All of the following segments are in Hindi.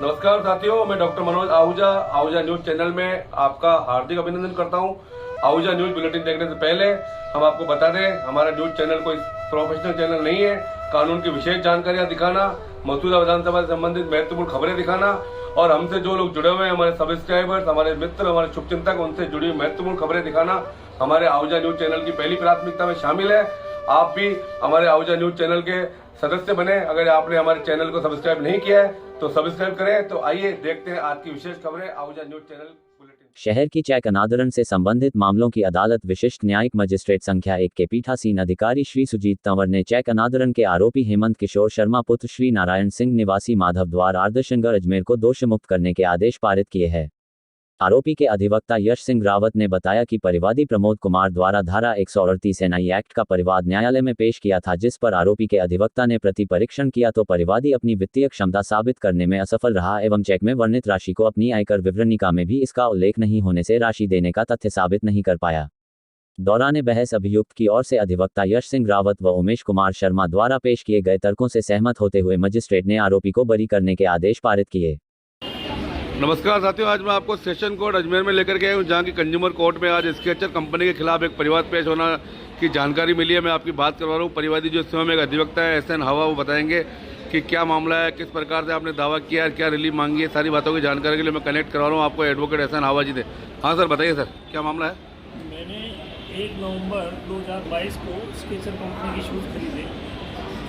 नमस्कार साथियों, मैं doctor Manoj Ahuja Ahuja news channel में आपका हार्दिक अभिनंदन करता हूं। आहूजा न्यूज बुलेटिन देखने से पहले हम आपको बता दें, हमारा न्यूज चैनल कोई प्रोफेशनल चैनल नहीं है। कानून की विशेष जानकारियां दिखाना, मौजूदा विधानसभा से संबंधित महत्वपूर्ण खबरें दिखाना और हमसे जो लोग जुड़े हुए हैं, हमारे सब्सक्राइबर्स, हमारे मित्र, हमारे शुभचिंतक, उनसे जुड़ी हुई महत्वपूर्ण खबरें दिखाना हमारे आहूजा न्यूज चैनल की पहली प्राथमिकता में शामिल है। आप भी हमारे आहूजा न्यूज चैनल के सदस्य बने। अगर आपने हमारे चैनल को सब्सक्राइब नहीं किया है तो सब्सक्राइब करें। तो आइए देखते हैं आज की विशेष खबरें आहूजा न्यूज चैनल बुलेटिन। शहर की चेक अनादरण से संबंधित मामलों की अदालत विशिष्ट न्यायिक मजिस्ट्रेट संख्या 1 के पीठासीन अधिकारी श्री सुजीत तंवर ने चेक अनादरण के आरोपी हेमंत किशोर शर्मा पुत्र श्री नारायण सिंह निवासी माधव द्वार आर्दशनगर अजमेर को दोष मुक्त करने के आदेश पारित किए हैं। आरोपी के अधिवक्ता यश सिंह रावत ने बताया कि परिवादी प्रमोद कुमार द्वारा धारा 138 एनआई एक्ट का परिवाद न्यायालय में पेश किया था, जिस पर आरोपी के अधिवक्ता ने प्रति परीक्षण किया तो परिवादी अपनी वित्तीय क्षमता साबित करने में असफल रहा एवं चेक में वर्णित राशि को अपनी आयकर विवरणिका में भी इसका उल्लेख नहीं होने से राशि देने का तथ्य साबित नहीं कर पाया। दौरान बहस अभियुक्त की ओर से अधिवक्ता यश सिंह रावत व उमेश कुमार शर्मा द्वारा पेश किए गए तर्कों से सहमत होते हुए मजिस्ट्रेट ने आरोपी को बरी करने के आदेश पारित किए। नमस्कार साथियों, आज मैं आपको सेशन कोर्ट अजमेर में लेकर के आया हूँ, जहाँ की कंज्यूमर कोर्ट में आज स्केचर कंपनी के खिलाफ एक परिवाद पेश होना की जानकारी मिली है। मैं आपकी बात करवा रहा हूँ। परिवादी जो स्वयं एक अधिवक्ता है एसएन हवा, वो बताएंगे कि क्या मामला है, किस प्रकार से आपने दावा किया है, क्या रिलीफ मांगी है। सारी बातों की जानकारी के लिए मैं कनेक्ट करवा रहा हूँ आपको एडवोकेट एसएन हवा जी से। हाँ सर, बताइए सर, क्या मामला है। मैंने 1 नवंबर 2022 को स्केचर कंपनी के शूज़ खरीदे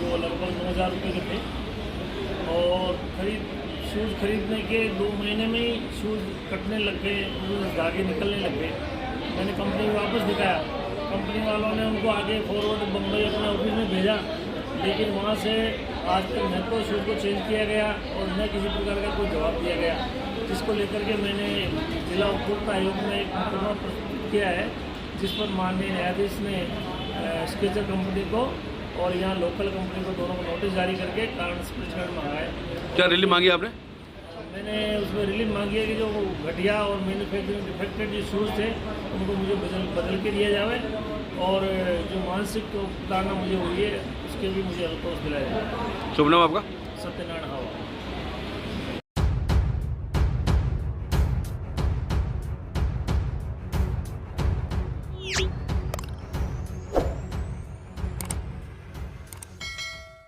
जो लगभग 9,000 रुपये के थे और शूज़ खरीदने के 2 महीने में ही शूज़ कटने लग गए, धागे निकलने लग गए। मैंने कंपनी को वापस दिखाया। कंपनी वालों ने उनको आगे फॉरवर्ड बम्बई अपने ऑफिस में भेजा, लेकिन वहाँ से आज तक न तो शूज़ को चेंज किया गया और न किसी प्रकार का कोई जवाब दिया गया, जिसको लेकर के मैंने जिला उपभोक्ता आयोग में एक मुकदमा प्रस्तुत किया है, जिस पर माननीय न्यायाधीश ने स्केचर कंपनी को और यहाँ लोकल कंपनी को दोनों को नोटिस जारी करके कारण स्पष्टीकरण मांगा है। क्या रिलीफ मांगी आपने। मैंने उसमें रिलीफ मांगी है कि जो घटिया और मैन्युफैक्चरिंग डिफेक्टेड जो शूज़ थे उनको मुझे बदल के दिया जाए और जो मानसिक ताड़ना मुझे हुई है उसके भी मुझे अल्पोस दिलाया जाए। शुभ नाम आपका। सत्यनारायण हवा।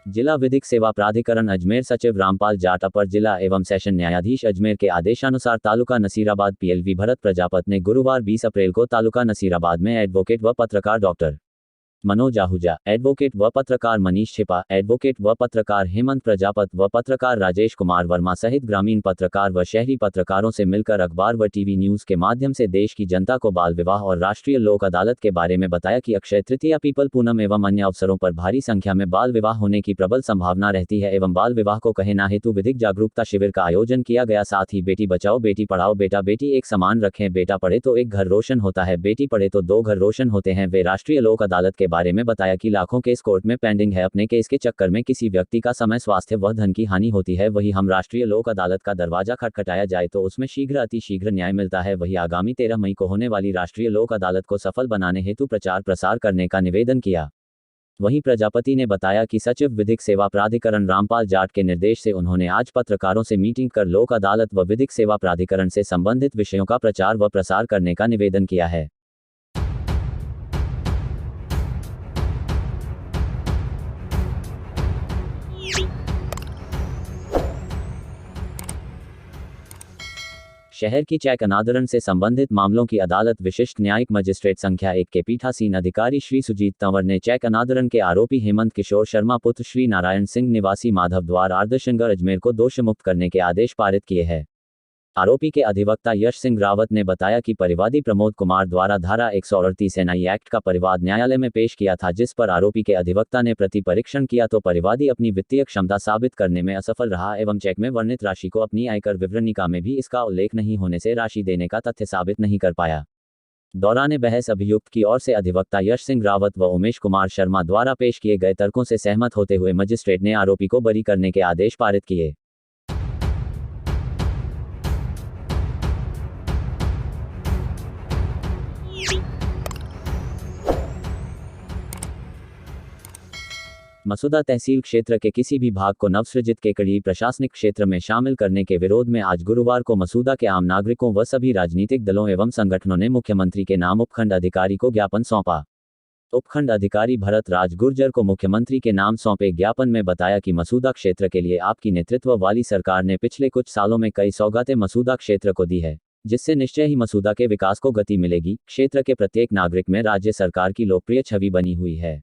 जिला विधिक सेवा प्राधिकरण अजमेर सचिव रामपाल जाट, अपर जिला एवं सेशन न्यायाधीश अजमेर के आदेशानुसार तालुका नसीराबाद पीएलवी भरत प्रजापत ने गुरुवार 20 अप्रैल को तालुका नसीराबाद में एडवोकेट व पत्रकार डॉक्टर मनोज आहूजा, एडवोकेट व पत्रकार मनीष छिपा, एडवोकेट व पत्रकार हेमंत प्रजापत व पत्रकार राजेश कुमार वर्मा सहित ग्रामीण पत्रकार व शहरी पत्रकारों से मिलकर अखबार व टीवी न्यूज के माध्यम से देश की जनता को बाल विवाह और राष्ट्रीय लोक अदालत के बारे में बताया कि अक्षय तृतीया, पीपल पूनम एवं अन्य अवसरों पर भारी संख्या में बाल विवाह होने की प्रबल संभावना रहती है एवं बाल विवाह को कहना हेतु विधिक जागरूकता शिविर का आयोजन किया गया। साथ ही बेटी बचाओ बेटी पढ़ाओ, बेटा बेटी एक समान रखें, बेटा पढ़े तो एक घर रोशन होता है, बेटी पढ़े तो 2 घर रोशन होते हैं। वे राष्ट्रीय लोक अदालत के बारे में बताया कि लाखों केस कोर्ट में पेंडिंग है। अपने केस के चक्कर में किसी व्यक्ति का समय, स्वास्थ्य व धन की हानि होती है, वही हम राष्ट्रीय लोक अदालत का दरवाजा खटखटाया जाए तो उसमें शीघ्र अति शीघ्र न्याय मिलता है। वही आगामी 13 मई को होने वाली राष्ट्रीय लोक अदालत को सफल बनाने हेतु प्रचार प्रसार करने का निवेदन किया। वहीं प्रजापति ने बताया कि सचिव विधिक सेवा प्राधिकरण रामपाल जाट के निर्देश से उन्होंने आज पत्रकारों से मीटिंग कर लोक अदालत व विधिक सेवा प्राधिकरण से संबंधित विषयों का प्रचार व प्रसार करने का निवेदन किया है। शहर की चेक अनादरण से संबंधित मामलों की अदालत विशिष्ट न्यायिक मजिस्ट्रेट संख्या 1 के पीठासीन अधिकारी श्री सुजीत तंवर ने चेक अनादरण के आरोपी हेमंत किशोर शर्मा पुत्र श्री नारायण सिंह निवासी माधव द्वार आर्दशनगर अजमेर को दोष मुक्त करने के आदेश पारित किए हैं। आरोपी के अधिवक्ता यश सिंह रावत ने बताया कि परिवादी प्रमोद कुमार द्वारा धारा 138 एनआई एक्ट का परिवाद न्यायालय में पेश किया था, जिस पर आरोपी के अधिवक्ता ने प्रति परीक्षण किया तो परिवादी अपनी वित्तीय क्षमता साबित करने में असफल रहा एवं चेक में वर्णित राशि को अपनी आयकर विवरणिका में भी इसका उल्लेख नहीं होने से राशि देने का तथ्य साबित नहीं कर पाया। दौरान बहस अभियुक्त की ओर से अधिवक्ता यश सिंह रावत व उमेश कुमार शर्मा द्वारा पेश किए गए तर्कों से सहमत होते हुए मजिस्ट्रेट ने आरोपी को बरी करने के आदेश पारित किए। मसूदा तहसील क्षेत्र के किसी भी भाग को नवसृजित केकड़ी प्रशासनिक क्षेत्र में शामिल करने के विरोध में आज गुरुवार को मसूदा के आम नागरिकों व सभी राजनीतिक दलों एवं संगठनों ने मुख्यमंत्री के नाम उपखंड अधिकारी को ज्ञापन सौंपा। उपखंड अधिकारी भरत राज गुर्जर को मुख्यमंत्री के नाम सौंपे ज्ञापन में बताया कि मसूदा क्षेत्र के लिए आपकी नेतृत्व वाली सरकार ने पिछले कुछ सालों में कई सौगातें मसूदा क्षेत्र को दी है, जिससे निश्चय ही मसूदा के विकास को गति मिलेगी। क्षेत्र के प्रत्येक नागरिक में राज्य सरकार की लोकप्रिय छवि बनी हुई है,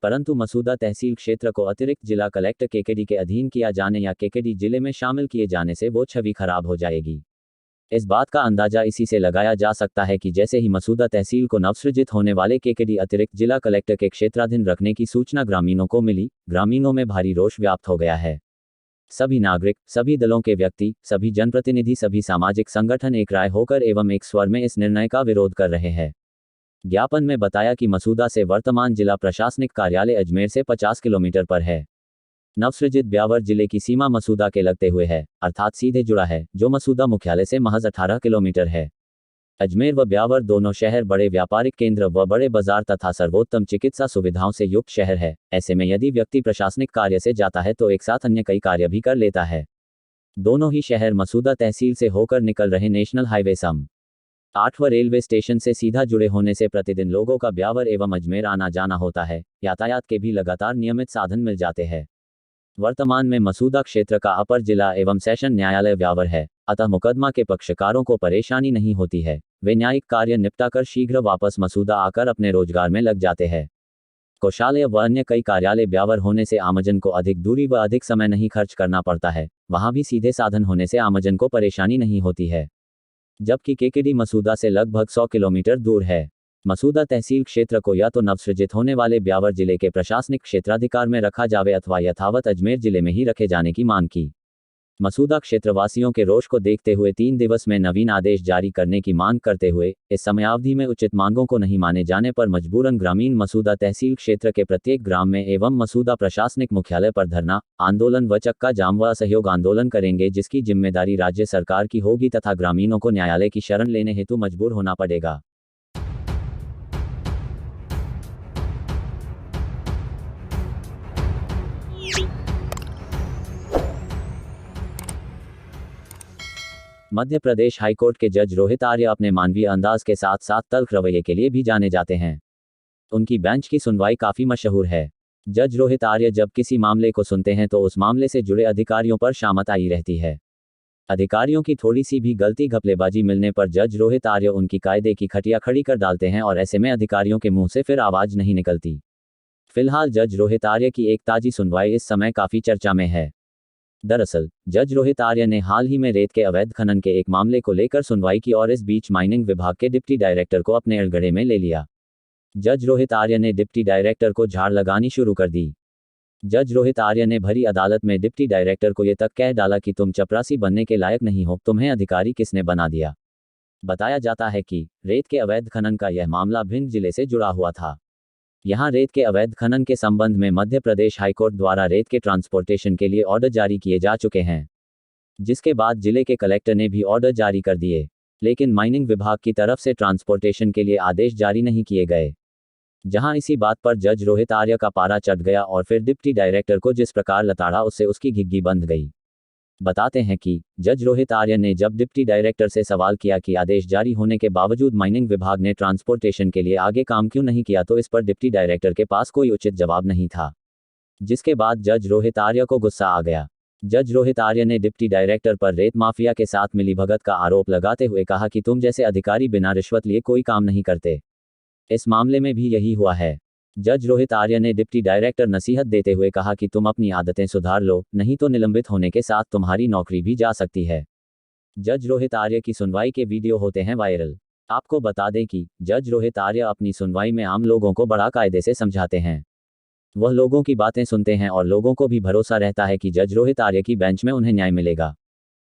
परंतु मसूदा तहसील क्षेत्र को अतिरिक्त जिला कलेक्टर केकेडी के अधीन किया जाने या केकेडी जिले में शामिल किए जाने से वो छवि खराब हो जाएगी। इस बात का अंदाजा इसी से लगाया जा सकता है कि जैसे ही मसूदा तहसील को नवसृजित होने वाले केकेडी अतिरिक्त जिला कलेक्टर के क्षेत्राधीन रखने की सूचना ग्रामीणों को मिली, ग्रामीणों में भारी रोष व्याप्त हो गया है। सभी नागरिक, सभी दलों के व्यक्ति, सभी जनप्रतिनिधि, सभी सामाजिक संगठन एक राय होकर एवं एक स्वर में इस निर्णय का विरोध कर रहे हैं। ज्ञापन में बताया कि मसूदा से वर्तमान जिला प्रशासनिक कार्यालय अजमेर से 50 किलोमीटर पर है। नवसृजित ब्यावर जिले की सीमा मसूदा के लगते हुए है, अर्थात सीधे जुड़ा है, जो मसूदा मुख्यालय से महज 18 किलोमीटर है। अजमेर व ब्यावर दोनों शहर बड़े व्यापारिक केंद्र व बड़े बाजार तथा सर्वोत्तम चिकित्सा सुविधाओं से युक्त शहर है। ऐसे में यदि व्यक्ति प्रशासनिक कार्य से जाता है तो एक साथ अन्य कई कार्य भी कर लेता है। दोनों ही शहर मसूदा तहसील से होकर निकल रहे नेशनल हाईवे सम 8 रेलवे स्टेशन से सीधा जुड़े होने से प्रतिदिन लोगों का ब्यावर एवं अजमेर आना जाना होता है। यातायात के भी लगातार नियमित साधन मिल जाते हैं। वर्तमान में मसूदा क्षेत्र का अपर जिला एवं सेशन न्यायालय ब्यावर है, अतः मुकदमा के पक्षकारों को परेशानी नहीं होती है। वे न्यायिक कार्य निपटाकर शीघ्र वापस मसूदा आकर अपने रोजगार में लग जाते हैं। कोषालय व अन्य कई कार्यालय ब्यावर होने से आमजन को अधिक दूरी व अधिक समय नहीं खर्च करना पड़ता है। वहां भी सीधे साधन होने से आमजन को परेशानी नहीं होती है, जबकि केकेडी मसूदा से लगभग 100 किलोमीटर दूर है। मसूदा तहसील क्षेत्र को या तो नवसृजित होने वाले ब्यावर जिले के प्रशासनिक क्षेत्राधिकार में रखा जावे अथवा यथावत अजमेर जिले में ही रखे जाने की मांग की। मसूदा क्षेत्रवासियों के रोष को देखते हुए 3 दिवस में नवीन आदेश जारी करने की मांग करते हुए इस समयावधि में उचित मांगों को नहीं माने जाने पर मजबूरन ग्रामीण मसूदा तहसील क्षेत्र के प्रत्येक ग्राम में एवं मसूदा प्रशासनिक मुख्यालय पर धरना आंदोलन व चक्का जाम व असहयोग आंदोलन करेंगे, जिसकी जिम्मेदारी राज्य सरकार की होगी तथा ग्रामीणों को न्यायालय की शरण लेने हेतु मजबूर होना पड़ेगा। मध्य प्रदेश हाईकोर्ट के जज रोहित आर्य अपने मानवीय अंदाज के साथ साथ तल्ख रवैये के लिए भी जाने जाते हैं। उनकी बेंच की सुनवाई काफी मशहूर है। जज रोहित आर्य जब किसी मामले को सुनते हैं तो उस मामले से जुड़े अधिकारियों पर शामत आई रहती है। अधिकारियों की थोड़ी सी भी गलती घपलेबाजी मिलने पर जज रोहित आर्य उनकी कायदे की खटिया खड़ी कर डालते हैं और ऐसे में अधिकारियों के मुंह से फिर आवाज नहीं निकलती। फिलहाल जज रोहित आर्य की एक ताजी सुनवाई इस समय काफी चर्चा में है। दरअसल जज रोहित आर्य ने हाल ही में रेत के अवैध खनन के एक मामले को लेकर सुनवाई की और इस बीच माइनिंग विभाग के डिप्टी डायरेक्टर को अपने अड़गड़े में ले लिया। जज रोहित आर्य ने डिप्टी डायरेक्टर को झाड़ लगानी शुरू कर दी। जज रोहित आर्य ने भरी अदालत में डिप्टी डायरेक्टर को ये तक कह डाला कि तुम चपरासी बनने के लायक नहीं हो, तुम्हें अधिकारी किसने बना दिया। बताया जाता है कि रेत के अवैध खनन का यह मामला भिंड जिले से जुड़ा हुआ था। यहां रेत के अवैध खनन के संबंध में मध्य प्रदेश हाईकोर्ट द्वारा रेत के ट्रांसपोर्टेशन के लिए ऑर्डर जारी किए जा चुके हैं, जिसके बाद जिले के कलेक्टर ने भी ऑर्डर जारी कर दिए, लेकिन माइनिंग विभाग की तरफ से ट्रांसपोर्टेशन के लिए आदेश जारी नहीं किए गए। जहां इसी बात पर जज रोहित आर्य का पारा चढ़ गया और फिर डिप्टी डायरेक्टर को जिस प्रकार लताड़ा उससे उसकी घिग्गी बंध गई। बताते हैं कि जज रोहित आर्य ने जब डिप्टी डायरेक्टर से सवाल किया कि आदेश जारी होने के बावजूद माइनिंग विभाग ने ट्रांसपोर्टेशन के लिए आगे काम क्यों नहीं किया, तो इस पर डिप्टी डायरेक्टर के पास कोई उचित जवाब नहीं था, जिसके बाद जज रोहित आर्य को गुस्सा आ गया। जज रोहित आर्य ने डिप्टी डायरेक्टर पर रेत माफिया के साथ मिलीभगत का आरोप लगाते हुए कहा कि तुम जैसे अधिकारी बिना रिश्वत लिए कोई काम नहीं करते। इस मामले में भी यही हुआ है। जज रोहित आर्य ने डिप्टी डायरेक्टर नसीहत देते हुए कहा कि तुम अपनी आदतें सुधार लो, नहीं तो निलंबित होने के साथ तुम्हारी नौकरी भी जा सकती है। जज रोहित आर्य की सुनवाई के वीडियो होते हैं वायरल। आपको बता दें कि जज रोहित आर्य अपनी सुनवाई में आम लोगों को बड़ा कायदे से समझाते हैं। वह लोगों की बातें सुनते हैं और लोगों को भी भरोसा रहता है कि जज रोहित आर्य की बेंच में उन्हें न्याय मिलेगा।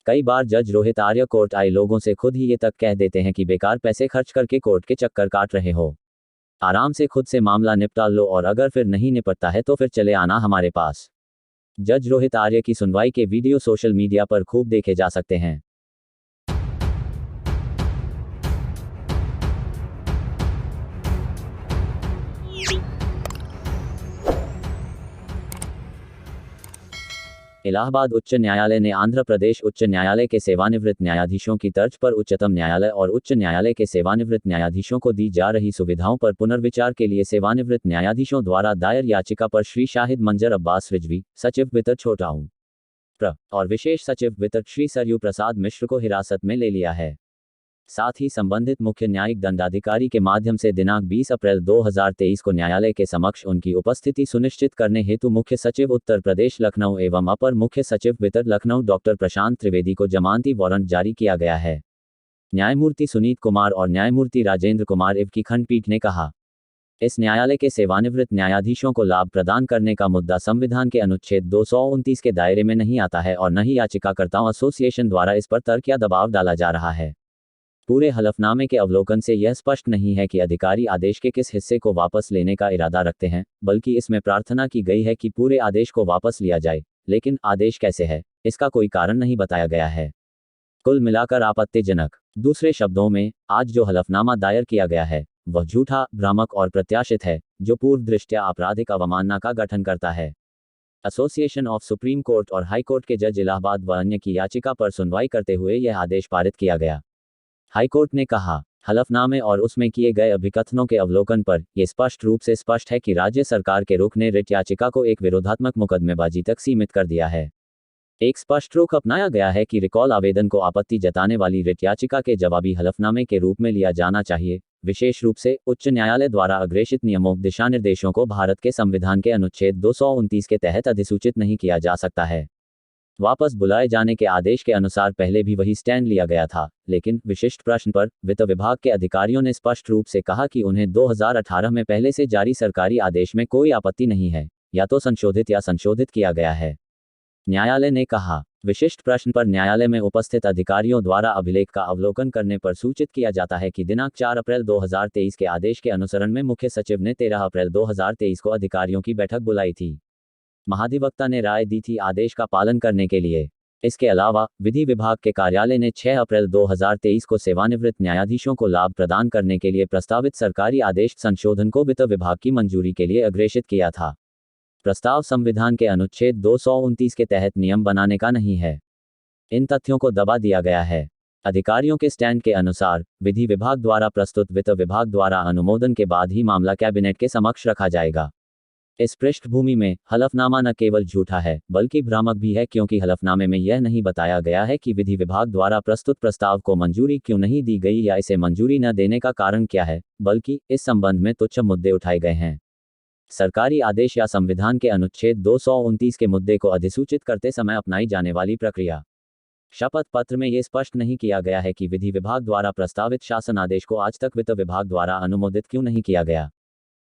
कई बार जज रोहित आर्य कोर्ट आए लोगों से खुद ही ये तक कह देते हैं कि बेकार पैसे खर्च करके कोर्ट के चक्कर काट रहे हो, आराम से खुद से मामला निपटा लो और अगर फिर नहीं निपटता है तो फिर चले आना हमारे पास। जज रोहित आर्य की सुनवाई के वीडियो सोशल मीडिया पर खूब देखे जा सकते हैं। इलाहाबाद उच्च न्यायालय ने आंध्र प्रदेश उच्च न्यायालय के सेवानिवृत्त न्यायाधीशों की तर्ज पर उच्चतम न्यायालय और उच्च न्यायालय के सेवानिवृत्त न्यायाधीशों को दी जा रही सुविधाओं पर पुनर्विचार के लिए सेवानिवृत्त न्यायाधीशों द्वारा दायर याचिका पर श्री शाहिद मंजर अब्बास रिजवी, सचिव वित्त छोटाऊ और विशेष सचिव वित्त श्री सरयू प्रसाद मिश्र को हिरासत में ले लिया है। साथ ही संबंधित मुख्य न्यायिक दंडाधिकारी के माध्यम से दिनांक 20 अप्रैल 2023 को न्यायालय के समक्ष उनकी उपस्थिति सुनिश्चित करने हेतु मुख्य सचिव उत्तर प्रदेश लखनऊ एवं अपर मुख्य सचिव वित्त लखनऊ डॉक्टर प्रशांत त्रिवेदी को जमानती वारंट जारी किया गया है। न्यायमूर्ति सुनीत कुमार और न्यायमूर्ति राजेंद्र कुमार इव की खंडपीठ ने कहा, इस न्यायालय के सेवानिवृत्त न्यायाधीशों को लाभ प्रदान करने का मुद्दा संविधान के अनुच्छेद 229 के दायरे में नहीं आता है और न ही याचिकाकर्ताओं एसोसिएशन द्वारा इस पर तर्क या दबाव डाला जा रहा है। पूरे हलफनामे के अवलोकन से यह स्पष्ट नहीं है कि अधिकारी आदेश के किस हिस्से को वापस लेने का इरादा रखते हैं, बल्कि इसमें प्रार्थना की गई है कि पूरे आदेश को वापस लिया जाए, लेकिन आदेश कैसे है, इसका कोई कारण नहीं बताया गया है। कुल मिलाकर आपत्तिजनक। दूसरे शब्दों में, आज जो हलफनामा दायर किया गया है वह झूठा, भ्रामक और प्रत्याशित है, जो पूर्व दृष्टया आपराधिक अवमानना का गठन करता है। एसोसिएशन ऑफ सुप्रीम कोर्ट और हाई कोर्ट के जज इलाहाबाद व अन्य की याचिका पर सुनवाई करते हुए यह आदेश पारित किया गया। हाईकोर्ट ने कहा, हलफनामे और उसमें किए गए अभिकथनों के अवलोकन पर यह स्पष्ट रूप से स्पष्ट है कि राज्य सरकार के रुख ने रिट याचिका को एक विरोधात्मक मुकदमेबाजी तक सीमित कर दिया है। एक स्पष्ट रुख अपनाया गया है कि रिकॉल आवेदन को आपत्ति जताने वाली रिट याचिका के जवाबी हलफनामे के रूप में लिया जाना चाहिए, विशेष रूप से उच्च न्यायालय द्वारा अग्रेषित नियमों दिशानिर्देशों को भारत के संविधान के अनुच्छेद 229 के तहत अधिसूचित नहीं किया जा सकता है। वापस बुलाए जाने के आदेश के अनुसार पहले भी वही स्टैंड लिया गया था, लेकिन विशिष्ट प्रश्न पर वित्त विभाग के अधिकारियों ने स्पष्ट रूप से कहा कि उन्हें 2018 में पहले से जारी सरकारी आदेश में कोई आपत्ति नहीं है, या तो संशोधित या संशोधित किया गया है। न्यायालय ने कहा, विशिष्ट प्रश्न पर न्यायालय में उपस्थित अधिकारियों द्वारा अभिलेख का अवलोकन करने पर सूचित किया जाता है कि दिनांक 4 अप्रैल 2023 के आदेश के अनुसरण में मुख्य सचिव ने 13 अप्रैल 2023 को अधिकारियों की बैठक बुलाई थी। महाधिवक्ता ने राय दी थी आदेश का पालन करने के लिए। इसके अलावा विधि विभाग के कार्यालय ने 6 अप्रैल 2023 को सेवानिवृत्त न्यायाधीशों को लाभ प्रदान करने के लिए प्रस्तावित सरकारी आदेश संशोधन को वित्त विभाग की मंजूरी के लिए अग्रेषित किया था। प्रस्ताव संविधान के अनुच्छेद 229 के तहत नियम बनाने का नहीं है। इन तथ्यों को दबा दिया गया है। अधिकारियों के स्टैंड के अनुसार विधि विभाग द्वारा प्रस्तुत वित्त विभाग द्वारा अनुमोदन के बाद ही मामला कैबिनेट के समक्ष रखा जाएगा। इस पृष्ठभूमि में हलफनामा न केवल झूठा है बल्कि भ्रामक भी है, क्योंकि हलफनामे में यह नहीं बताया गया है कि विधि विभाग द्वारा प्रस्तुत प्रस्ताव को मंजूरी क्यों नहीं दी गई या इसे मंजूरी न देने का कारण क्या है, बल्कि इस संबंध में तुच्छ मुद्दे उठाए गए हैं। सरकारी आदेश या संविधान के अनुच्छेद 229 के मुद्दे को अधिसूचित करते समय अपनाई जाने वाली प्रक्रिया। शपथ पत्र में यह स्पष्ट नहीं किया गया है कि विधि विभाग द्वारा प्रस्तावित शासन आदेश को आज तक वित्त विभाग द्वारा अनुमोदित क्यों नहीं किया गया।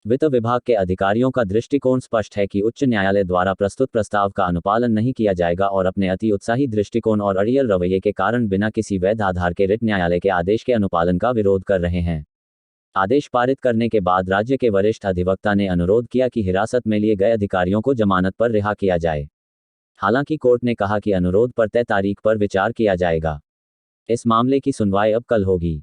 वित्त विभाग के अधिकारियों का दृष्टिकोण स्पष्ट है कि उच्च न्यायालय द्वारा प्रस्तुत प्रस्ताव का अनुपालन नहीं किया जाएगा और अपने अति उत्साही दृष्टिकोण और अड़ियल रवैये के कारण बिना किसी वैध आधार के रिट न्यायालय के आदेश के अनुपालन का विरोध कर रहे हैं। आदेश पारित करने के बाद राज्य के वरिष्ठ अधिवक्ता ने अनुरोध किया कि हिरासत में लिए गए अधिकारियों को जमानत पर रिहा किया जाए। हालांकि कोर्ट ने कहा कि अनुरोध पर तय तारीख पर विचार किया जाएगा। इस मामले की सुनवाई अब कल होगी।